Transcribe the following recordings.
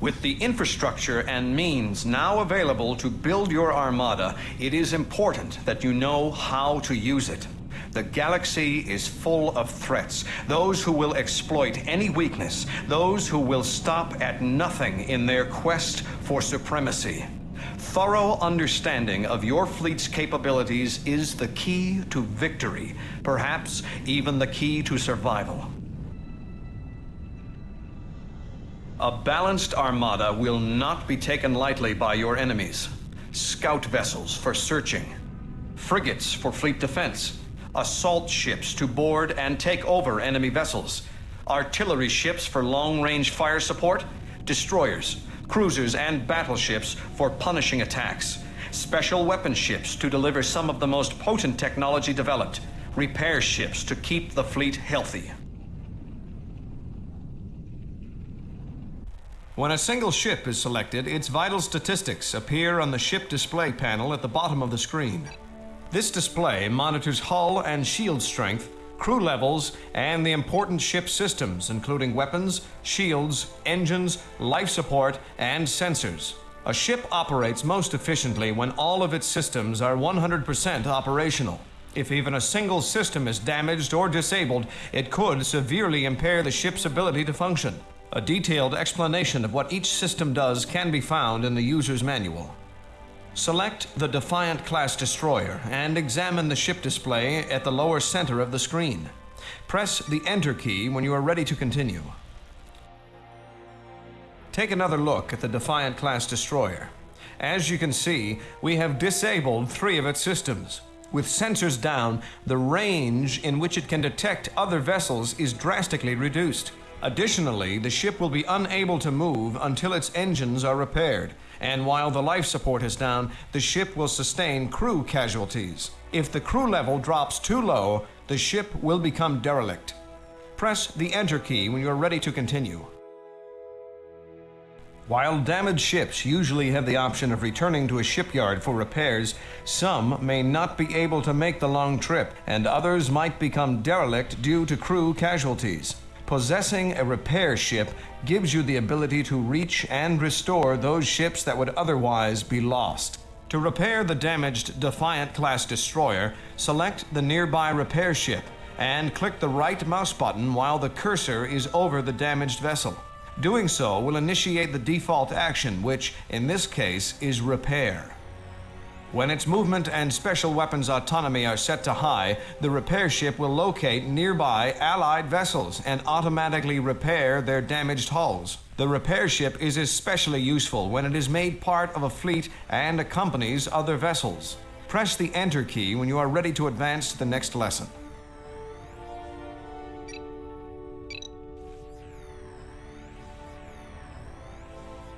With the infrastructure and means now available to build your armada, it is important that you know how to use it. The galaxy is full of threats, those who will exploit any weakness, those who will stop at nothing in their quest for supremacy. Thorough understanding of your fleet's capabilities is the key to victory, perhaps even the key to survival. A balanced armada will not be taken lightly by your enemies. Scout vessels for searching, frigates for fleet defense, assault ships to board and take over enemy vessels, artillery ships for long-range fire support, destroyers, cruisers and battleships for punishing attacks, special weapon ships to deliver some of the most potent technology developed, repair ships to keep the fleet healthy. When a single ship is selected, its vital statistics appear on the ship display panel at the bottom of the screen. This display monitors hull and shield strength, crew levels, and the important ship systems, including weapons, shields, engines, life support, and sensors. A ship operates most efficiently when all of its systems are 100% operational. If even a single system is damaged or disabled, it could severely impair the ship's ability to function. A detailed explanation of what each system does can be found in the user's manual. Select the Defiant class destroyer and examine the ship display at the lower center of the screen. Press the Enter key when you are ready to continue. Take another look at the Defiant class destroyer. As you can see, we have disabled 3 of its systems. With sensors down, the range in which it can detect other vessels is drastically reduced. Additionally, the ship will be unable to move until its engines are repaired, and while the life support is down, the ship will sustain crew casualties. If the crew level drops too low, the ship will become derelict. Press the Enter key when you are ready to continue. While damaged ships usually have the option of returning to a shipyard for repairs, some may not be able to make the long trip, and others might become derelict due to crew casualties. Possessing a repair ship gives you the ability to reach and restore those ships that would otherwise be lost. To repair the damaged Defiant class destroyer, select the nearby repair ship and click the right mouse button while the cursor is over the damaged vessel. Doing so will initiate the default action, which in this case is repair. When its movement and special weapons autonomy are set to high, the repair ship will locate nearby Allied vessels and automatically repair their damaged hulls. The repair ship is especially useful when it is made part of a fleet and accompanies other vessels. Press the Enter key when you are ready to advance to the next lesson.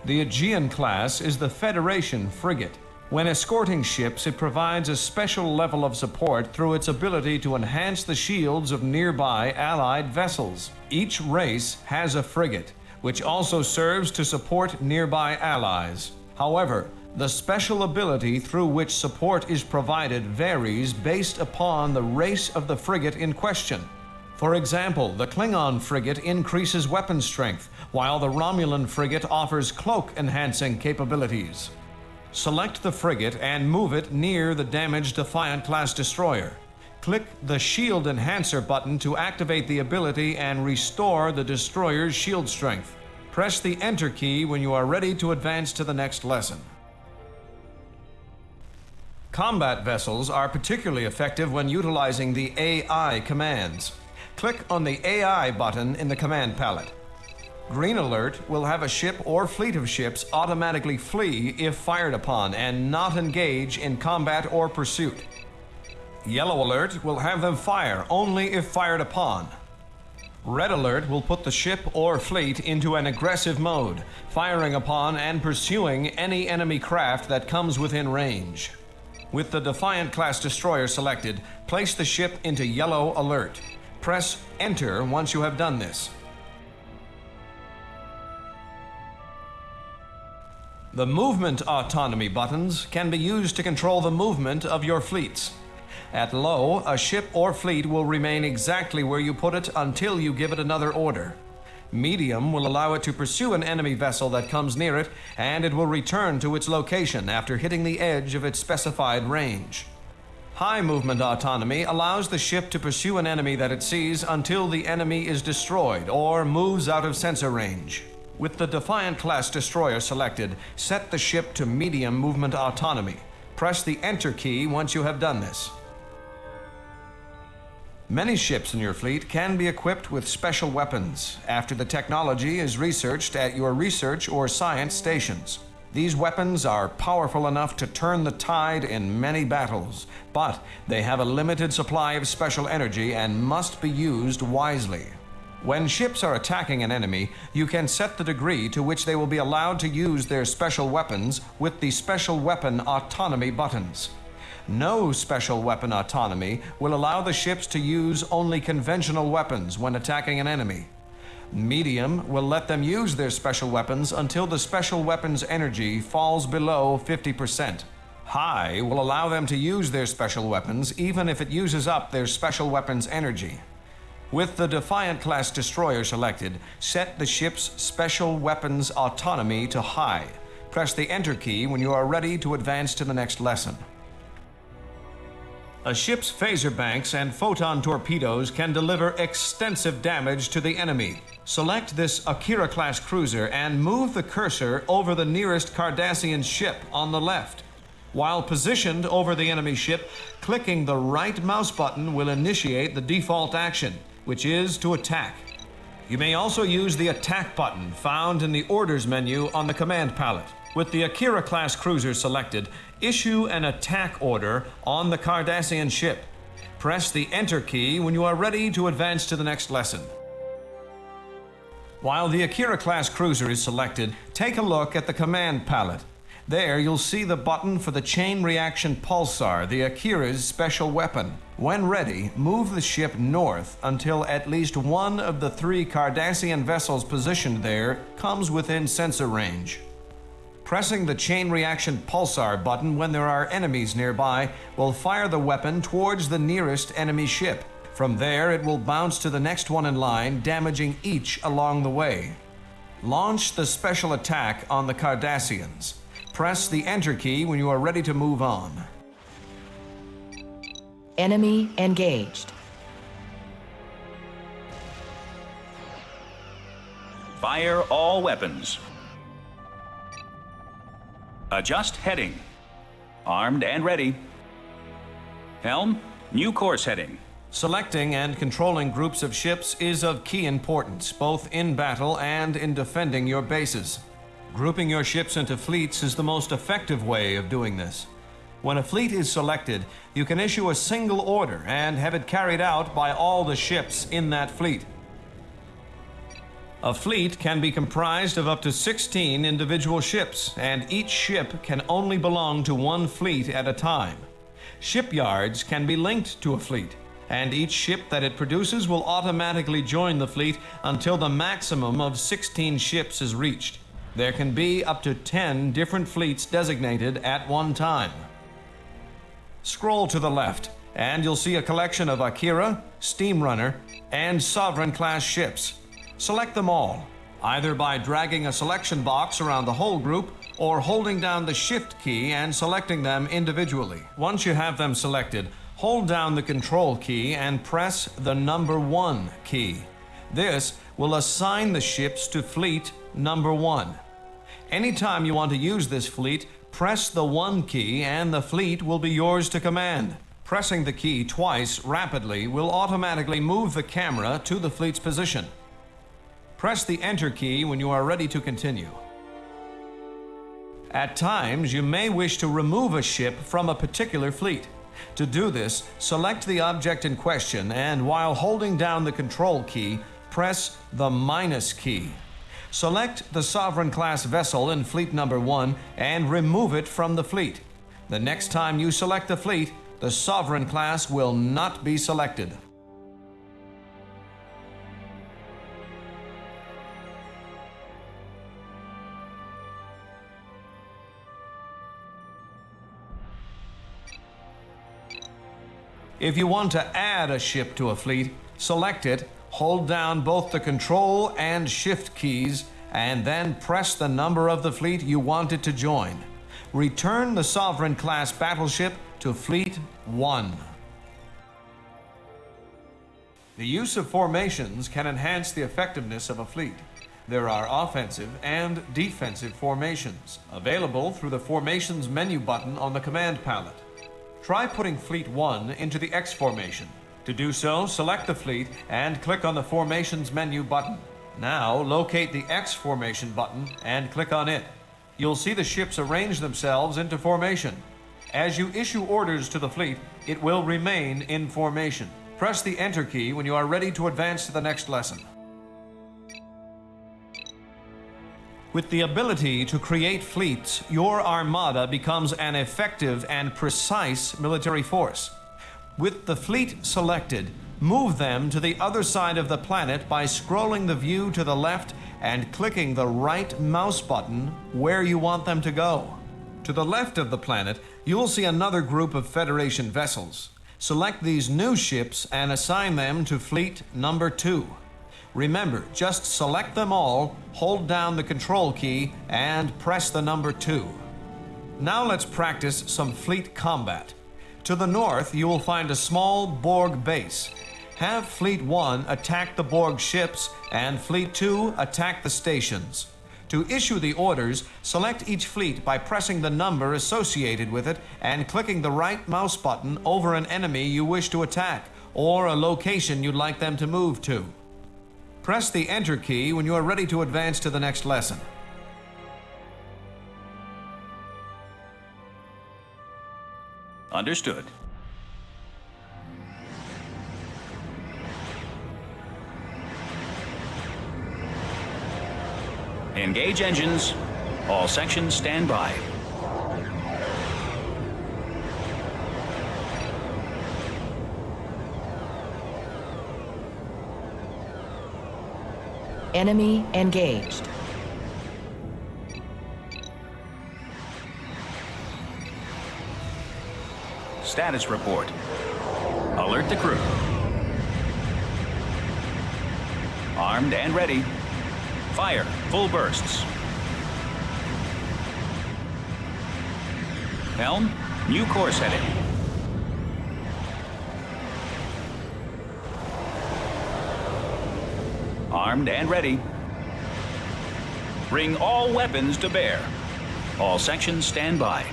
The Aegean class is the Federation frigate. When escorting ships, it provides a special level of support through its ability to enhance the shields of nearby Allied vessels. Each race has a frigate, which also serves to support nearby allies. However, the special ability through which support is provided varies based upon the race of the frigate in question. For example, the Klingon frigate increases weapon strength, while the Romulan frigate offers cloak-enhancing capabilities. Select the frigate and move it near the damaged Defiant class destroyer. Click the Shield Enhancer button to activate the ability and restore the destroyer's shield strength. Press the Enter key when you are ready to advance to the next lesson. Combat vessels are particularly effective when utilizing the AI commands. Click on the AI button in the command palette. Green Alert will have a ship or fleet of ships automatically flee if fired upon and not engage in combat or pursuit. Yellow Alert will have them fire only if fired upon. Red Alert will put the ship or fleet into an aggressive mode, firing upon and pursuing any enemy craft that comes within range. With the Defiant class destroyer selected, place the ship into Yellow Alert. Press Enter once you have done this. The movement autonomy buttons can be used to control the movement of your fleets. At low, a ship or fleet will remain exactly where you put it until you give it another order. Medium will allow it to pursue an enemy vessel that comes near it, and it will return to its location after hitting the edge of its specified range. High movement autonomy allows the ship to pursue an enemy that it sees until the enemy is destroyed or moves out of sensor range. With the Defiant class destroyer selected, set the ship to medium movement autonomy. Press the Enter key once you have done this. Many ships in your fleet can be equipped with special weapons after the technology is researched at your research or science stations. These weapons are powerful enough to turn the tide in many battles, but they have a limited supply of special energy and must be used wisely. When ships are attacking an enemy, you can set the degree to which they will be allowed to use their special weapons with the Special Weapon Autonomy buttons. No special weapon autonomy will allow the ships to use only conventional weapons when attacking an enemy. Medium will let them use their special weapons until the special weapon's energy falls below 50%. High will allow them to use their special weapons even if it uses up their special weapon's energy. With the Defiant class destroyer selected, set the ship's special weapons autonomy to high. Press the Enter key when you are ready to advance to the next lesson. A ship's phaser banks and photon torpedoes can deliver extensive damage to the enemy. Select this Akira-class cruiser and move the cursor over the nearest Cardassian ship on the left. While positioned over the enemy ship, clicking the right mouse button will initiate the default action, which is to attack. You may also use the Attack button found in the Orders menu on the command palette. With the Akira-class cruiser selected, issue an attack order on the Cardassian ship. Press the Enter key when you are ready to advance to the next lesson. While the Akira-class cruiser is selected, take a look at the command palette. There you'll see the button for the Chain Reaction Pulsar, the Akira's special weapon. When ready, move the ship north until at least one of the 3 Cardassian vessels positioned there comes within sensor range. Pressing the Chain Reaction Pulsar button when there are enemies nearby will fire the weapon towards the nearest enemy ship. From there, it will bounce to the next one in line, damaging each along the way. Launch the special attack on the Cardassians. Press the Enter key when you are ready to move on. Enemy engaged. Fire all weapons. Adjust heading. Armed and ready. Helm, new course heading. Selecting and controlling groups of ships is of key importance, both in battle and in defending your bases. Grouping your ships into fleets is the most effective way of doing this. When a fleet is selected, you can issue a single order and have it carried out by all the ships in that fleet. A fleet can be comprised of up to 16 individual ships, and each ship can only belong to one fleet at a time. Shipyards can be linked to a fleet, and each ship that it produces will automatically join the fleet until the maximum of 16 ships is reached. There can be up to 10 different fleets designated at one time. Scroll to the left, and you'll see a collection of Akira, Steamrunner, and Sovereign-class ships. Select them all, either by dragging a selection box around the whole group or holding down the Shift key and selecting them individually. Once you have them selected, hold down the Control key and press the number 1 key. This will assign the ships to fleet number 1. Anytime you want to use this fleet, press the 1 key and the fleet will be yours to command. Pressing the key twice rapidly will automatically move the camera to the fleet's position. Press the Enter key when you are ready to continue. At times, you may wish to remove a ship from a particular fleet. To do this, select the object in question and while holding down the Control key, press the minus key. Select the Sovereign-class vessel in fleet number 1 and remove it from the fleet. The next time you select the fleet, the Sovereign class will not be selected. If you want to add a ship to a fleet, select it, Hold down both the Control and Shift keys and then press the number of the fleet you want it to join. Return the Sovereign-class battleship to Fleet 1. The use of formations can enhance the effectiveness of a fleet. There are offensive and defensive formations, available through the Formations menu button on the command palette. Try putting Fleet 1 into the X formation. To do so, select the fleet and click on the Formations menu button. Now, locate the X formation button and click on it. You'll see the ships arrange themselves into formation. As you issue orders to the fleet, it will remain in formation. Press the Enter key when you are ready to advance to the next lesson. With the ability to create fleets, your Armada becomes an effective and precise military force. With the fleet selected, move them to the other side of the planet by scrolling the view to the left and clicking the right mouse button where you want them to go. To the left of the planet, you'll see another group of Federation vessels. Select these new ships and assign them to Fleet number 2. Remember, just select them all, hold down the Control key, and press the number 2. Now let's practice some fleet combat. To the north, you will find a small Borg base. Have Fleet 1 attack the Borg ships and Fleet 2 attack the stations. To issue the orders, select each fleet by pressing the number associated with it and clicking the right mouse button over an enemy you wish to attack or a location you'd like them to move to. Press the Enter key when you are ready to advance to the next lesson. Understood. Engage engines. All sections stand by. Enemy engaged. Status report. Alert the crew. Armed and ready. Fire, full bursts. Helm, new course heading. Armed and ready. Bring all weapons to bear. All sections stand by.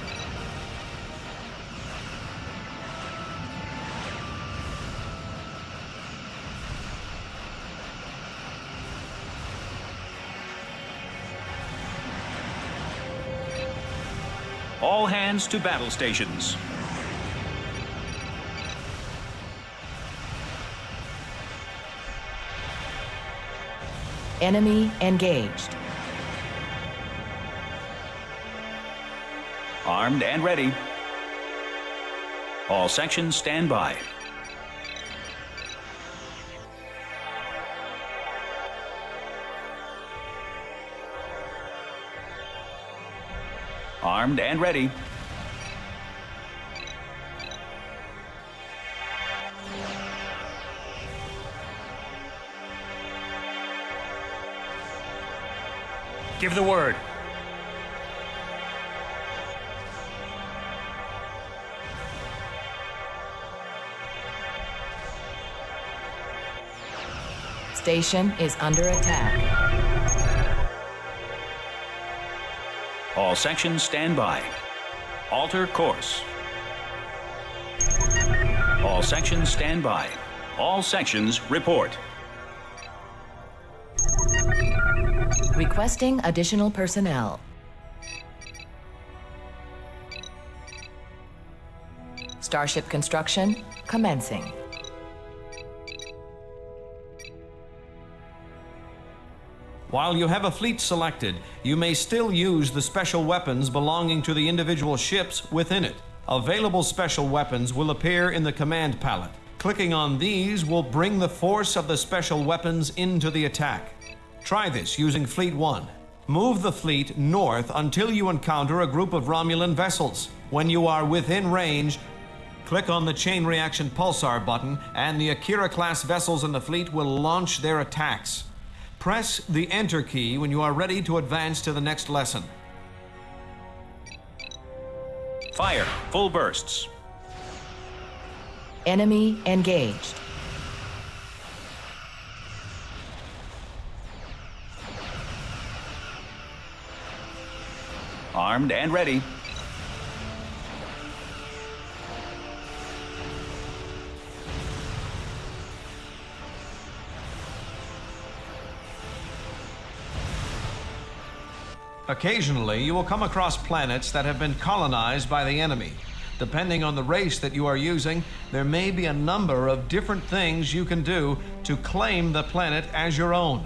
All hands to battle stations. Enemy engaged. Armed and ready. All sections stand by. Armed and ready. Give the word. Station is under attack. All sections stand by. Alter course. All sections stand by. All sections report. Requesting additional personnel. Starship construction commencing. While you have a fleet selected, you may still use the special weapons belonging to the individual ships within it. Available special weapons will appear in the command palette. Clicking on these will bring the force of the special weapons into the attack. Try this using Fleet 1. Move the fleet north until you encounter a group of Romulan vessels. When you are within range, Click on the chain reaction pulsar button and the Akira-class vessels in the fleet will launch their attacks. Press the Enter key when you are ready to advance to the next lesson. Fire. Full bursts. Enemy engaged. Armed and ready. Occasionally, you will come across planets that have been colonized by the enemy. Depending on the race that you are using, there may be a number of different things you can do to claim the planet as your own.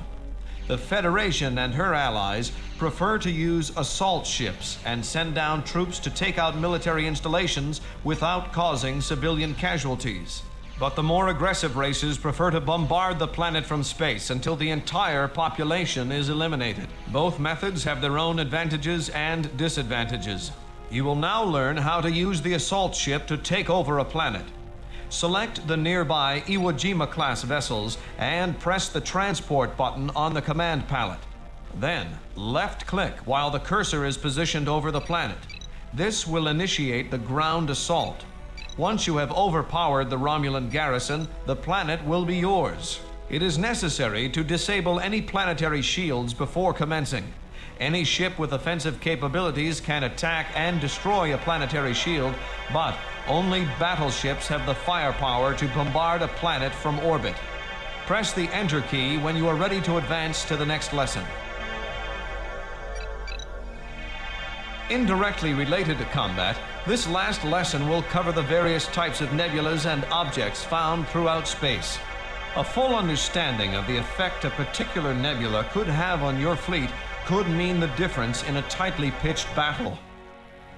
The Federation and her allies prefer to use assault ships and send down troops to take out military installations without causing civilian casualties. But the more aggressive races prefer to bombard the planet from space until the entire population is eliminated. Both methods have their own advantages and disadvantages. You will now learn how to use the assault ship to take over a planet. Select the nearby Iwo Jima-class vessels and press the transport button on the command palette. Then, left-click while the cursor is positioned over the planet. This will initiate the ground assault. Once you have overpowered the Romulan garrison, the planet will be yours. It is necessary to disable any planetary shields before commencing. Any ship with offensive capabilities can attack and destroy a planetary shield, but only battleships have the firepower to bombard a planet from orbit. Press the Enter key when you are ready to advance to the next lesson. Indirectly related to combat, this last lesson will cover the various types of nebulas and objects found throughout space. A full understanding of the effect a particular nebula could have on your fleet could mean the difference in a tightly pitched battle.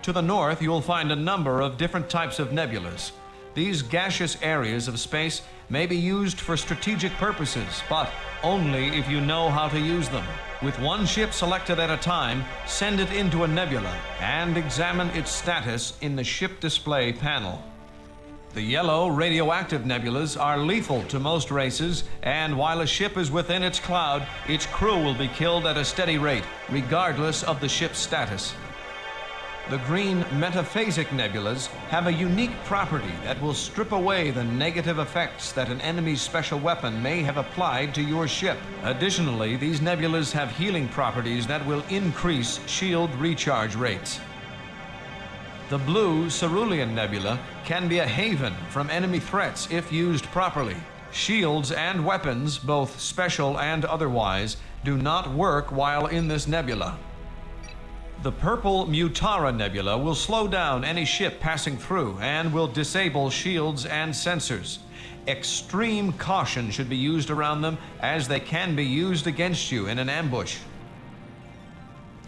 To the north, you will find a number of different types of nebulas. These gaseous areas of space may be used for strategic purposes, but only if you know how to use them. With one ship selected at a time, send it into a nebula and examine its status in the ship display panel. The yellow radioactive nebulas are lethal to most races, and while a ship is within its cloud, its crew will be killed at a steady rate, regardless of the ship's status. The green metaphasic nebulas have a unique property that will strip away the negative effects that an enemy's special weapon may have applied to your ship. Additionally, these nebulas have healing properties that will increase shield recharge rates. The blue Cerulean Nebula can be a haven from enemy threats if used properly. Shields and weapons, both special and otherwise, do not work while in this nebula. The purple Mutara Nebula will slow down any ship passing through and will disable shields and sensors. Extreme caution should be used around them, as they can be used against you in an ambush.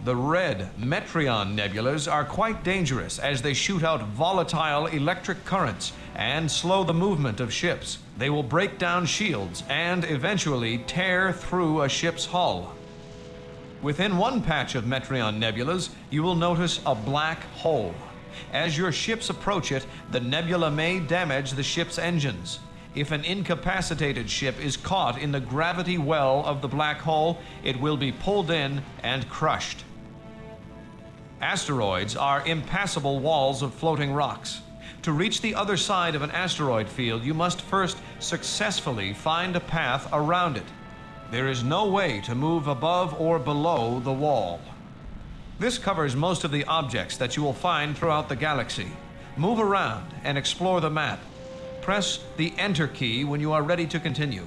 The red Metreon nebulas are quite dangerous as they shoot out volatile electric currents and slow the movement of ships. They will break down shields and eventually tear through a ship's hull. Within one patch of Metreon nebulas, you will notice a black hole. As your ships approach it, the nebula may damage the ship's engines. If an incapacitated ship is caught in the gravity well of the black hole, it will be pulled in and crushed. Asteroids are impassable walls of floating rocks. To reach the other side of an asteroid field, you must first successfully find a path around it. There is no way to move above or below the wall. This covers most of the objects that you will find throughout the galaxy. Move around and explore the map. Press the Enter key when you are ready to continue.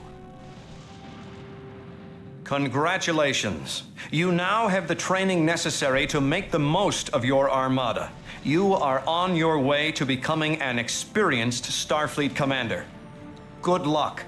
Congratulations! You now have the training necessary to make the most of your Armada. You are on your way to becoming an experienced Starfleet commander. Good luck.